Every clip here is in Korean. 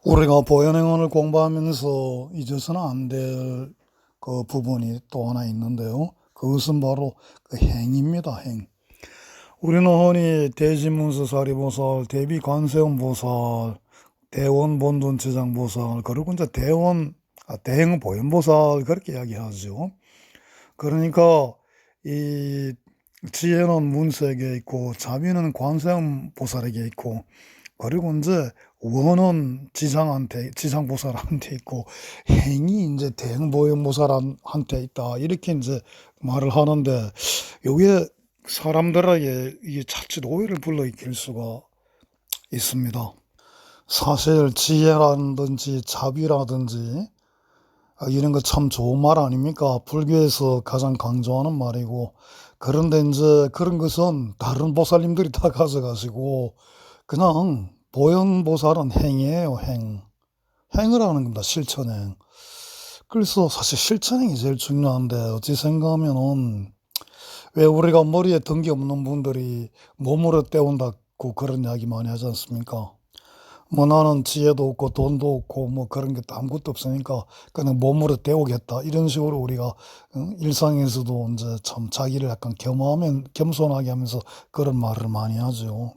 우리가 보현행언을 공부하면서 잊어서는 안 될 그 부분이 또 하나 있는데요. 그것은 바로 그 행입니다. 행. 우리는 흔히 대지문서사리보살, 대비관세음보살, 대원본尊지장보살, 그리고 이제 대행보현보살 그렇게 이야기하죠. 그러니까 이 지혜는 문세에게 있고 자비는 관세음보살에게 있고, 그리고 이제 원은 지장보살한테 있고, 행이 이제 대행보살한테 있다, 이렇게 이제 말을 하는데, 이게 사람들에게 이게 자칫 오해를 불러일으킬 수가 있습니다. 사실 지혜라든지 자비라든지 이런 거 참 좋은 말 아닙니까? 불교에서 가장 강조하는 말이고, 그런데 이제 그런 것은 다른 보살님들이 다 가져가시고, 그냥 보현보살은 행이에요, 행. 행을 하는 겁니다, 실천행. 그래서 사실 실천행이 제일 중요한데, 어찌 생각하면은, 왜 우리가 머리에 든 게 없는 분들이 몸으로 때운다고 그런 이야기 많이 하지 않습니까? 뭐 나는 지혜도 없고 돈도 없고 뭐 그런 게 아무것도 없으니까 그냥 몸으로 때우겠다, 이런 식으로 우리가 일상에서도 이제 참 자기를 약간 겸손하게 하면서 그런 말을 많이 하죠.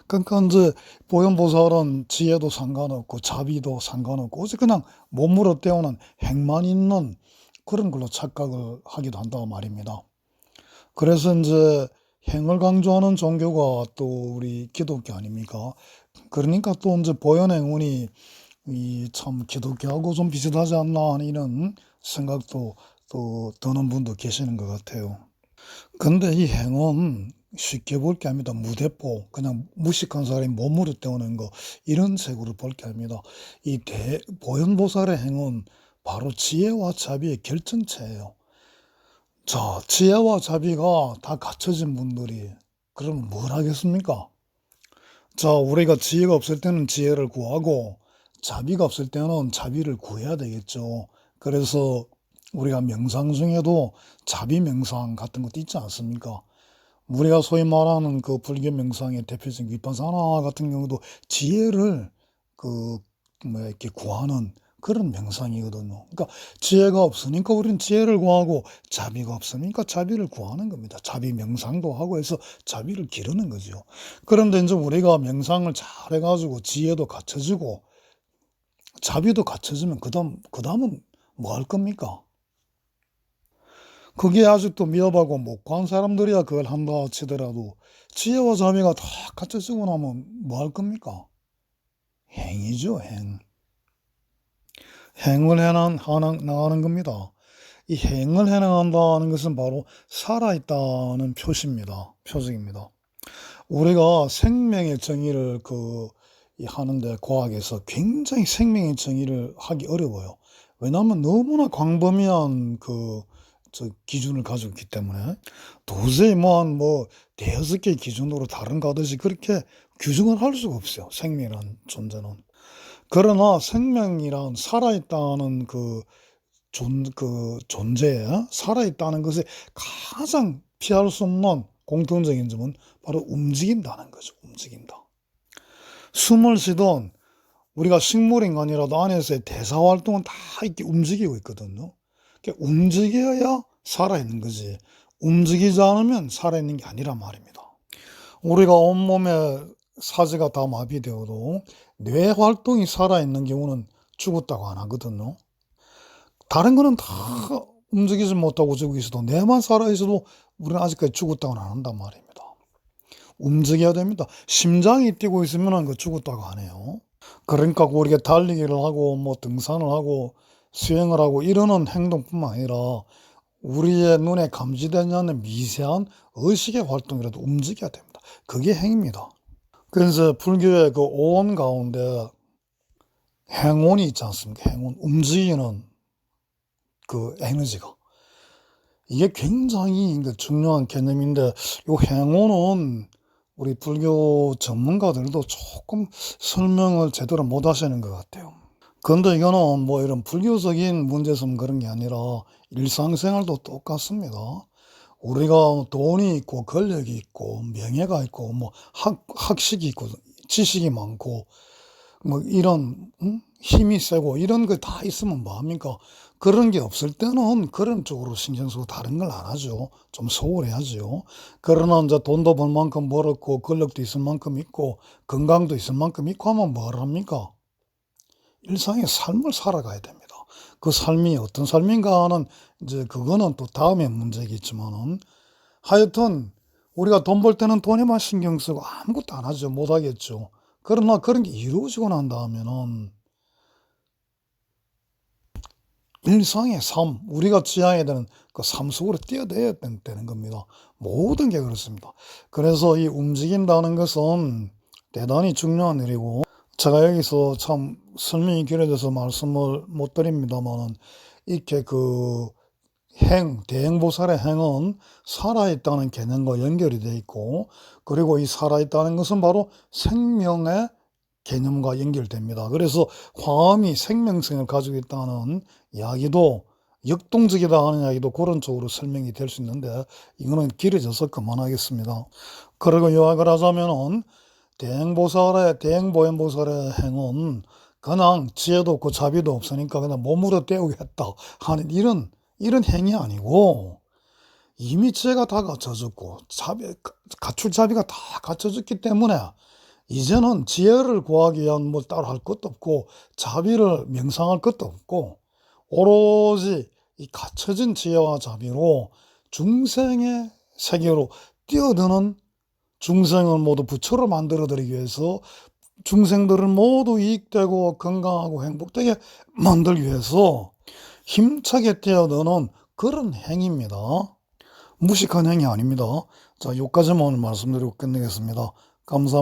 그러니까 이제 보현보살은 지혜도 상관없고 자비도 상관없고 오직 그냥 몸으로 때우는 행만 있는 그런 걸로 착각을 하기도 한다고 말입니다. 그래서 이제 행을 강조하는 종교가 또 우리 기독교 아닙니까? 그러니까 또 이제 보현행운이 이 참 기독교하고 좀 비슷하지 않나 하는 이런 생각도 또 드는 분도 계시는 것 같아요. 근데 이 행은 쉽게 볼 게 아닙니다. 무대포, 그냥 무식한 사람이 몸으로 때우는 거, 이런 색으로 볼 게 아닙니다. 이 보현보살의 행은 바로 지혜와 자비의 결정체예요. 자, 지혜와 자비가 다 갖춰진 분들이 그러면 뭘 하겠습니까? 자, 우리가 지혜가 없을 때는 지혜를 구하고 자비가 없을 때는 자비를 구해야 되겠죠. 그래서 우리가 명상 중에도 자비 명상 같은 것도 있지 않습니까? 우리가 소위 말하는 그 불교 명상의 대표적인 위파사나 같은 경우도 지혜를 그 이렇게 구하는 그런 명상이거든요. 그러니까 지혜가 없으니까 우리는 지혜를 구하고, 자비가 없으니까 자비를 구하는 겁니다. 자비 명상도 하고 해서 자비를 기르는 거죠. 그런데 이제 우리가 명상을 잘 해가지고 지혜도 갖춰지고 자비도 갖춰지면 그다음은 뭐 할 겁니까? 그게 아직도 미흡하고 못한 사람들이야 그걸 한다 치더라도, 지혜와 자비가 다 갖춰지고 나면 뭐 할 겁니까? 행이죠, 행. 행을 나가는 겁니다. 이 행을 해나간다는 것은 바로 살아있다는 표적입니다. 우리가 생명의 정의를 하는데 과학에서 굉장히 생명의 정의를 하기 어려워요. 왜냐하면 너무나 광범위한 기준을 가지고 있기 때문에 도저히 한 대여섯 개의 기준으로 다른 가듯이 그렇게 규정을 할 수가 없어요, 생명이란 존재는. 그러나 생명이란 살아있다는 존재에, 살아있다는 것에 가장 피할 수 없는 공통적인 점은 바로 움직인다는 거죠. 움직인다. 숨을 쉬던 우리가 식물인간이라도 안에서의 대사활동은 다 이렇게 움직이고 있거든요. 그러니까 움직여야 살아있는 거지, 움직이지 않으면 살아있는 게 아니란 말입니다. 우리가 온몸에 사지가 다 마비되어도 뇌 활동이 살아있는 경우는 죽었다고 안 하거든요. 다른 거는 다 움직이지 못하고 저기 있어도 뇌만 살아있어도 우리는 아직까지 죽었다고는 안 한단 말입니다. 움직여야 됩니다. 심장이 뛰고 있으면 그 죽었다고 안 해요. 그러니까 우리가 달리기를 하고 뭐 등산을 하고 수영을 하고 이러는 행동뿐만 아니라 우리의 눈에 감지되지 않는 미세한 의식의 활동이라도 움직여야 됩니다. 그게 행입니다. 그래서 불교의 그 오온 가운데 행온이 있지 않습니까? 행온, 움직이는 그 에너지가. 이게 굉장히 중요한 개념인데, 이 행온은 우리 불교 전문가들도 조금 설명을 제대로 못 하시는 것 같아요. 그런데 이거는 뭐 이런 불교적인 문제점 그런 게 아니라 일상생활도 똑같습니다. 우리가 돈이 있고 권력이 있고 명예가 있고 뭐 학식이 있고 지식이 많고, 뭐 이런 힘이 세고 이런 거 다 있으면 뭐합니까? 그런 게 없을 때는 그런 쪽으로 신경 쓰고 다른 걸 안 하죠. 좀 소홀해야죠. 그러나 이제 돈도 벌 만큼 벌었고 권력도 있을 만큼 있고 건강도 있을 만큼 있고 하면 뭘 합니까? 일상의 삶을 살아가야 됩니다. 그 삶이 어떤 삶인가 하는 이제 그거는 또 다음에 문제겠지만은 하여튼 우리가 돈 벌 때는 돈에만 신경 쓰고 아무것도 안 하죠. 못 하겠죠. 그러나 그런 게 이루어지고 난 다음에는 일상의 삶, 우리가 지향해야 되는 그 삶 속으로 뛰어내야 되는 겁니다. 모든 게 그렇습니다. 그래서 이 움직인다는 것은 대단히 중요한 일이고, 제가 여기서 참 설명이 길어져서 말씀을 못 드립니다만은, 이렇게 그 대행보살의 행은 살아있다는 개념과 연결이 되어 있고, 그리고 이 살아있다는 것은 바로 생명의 개념과 연결됩니다. 그래서 화엄이 생명성을 가지고 있다는 이야기도 역동적이다 하는 이야기도 그런 쪽으로 설명이 될 수 있는데 이거는 길어져서 그만하겠습니다. 그리고 요약을 하자면은 대행보현보살의 행은 그냥 지혜도 없고 자비도 없으니까 그냥 몸으로 때우겠다 하는 이런 행이 아니고 이미 지혜가 다 갖춰졌고 갖출 자비가 다 갖춰졌기 때문에 이제는 지혜를 구하기 위한 뭐 따로 할 것도 없고 자비를 명상할 것도 없고 오로지 이 갖춰진 지혜와 자비로 중생의 세계로 뛰어드는 중생을 모두 부처로 만들어드리기 위해서 중생들을 모두 이익되고 건강하고 행복되게 만들기 위해서 힘차게 뛰어드는 그런 행위입니다. 무식한 행위 아닙니다. 자, 여기까지만 말씀드리고 끝내겠습니다. 감사합니다.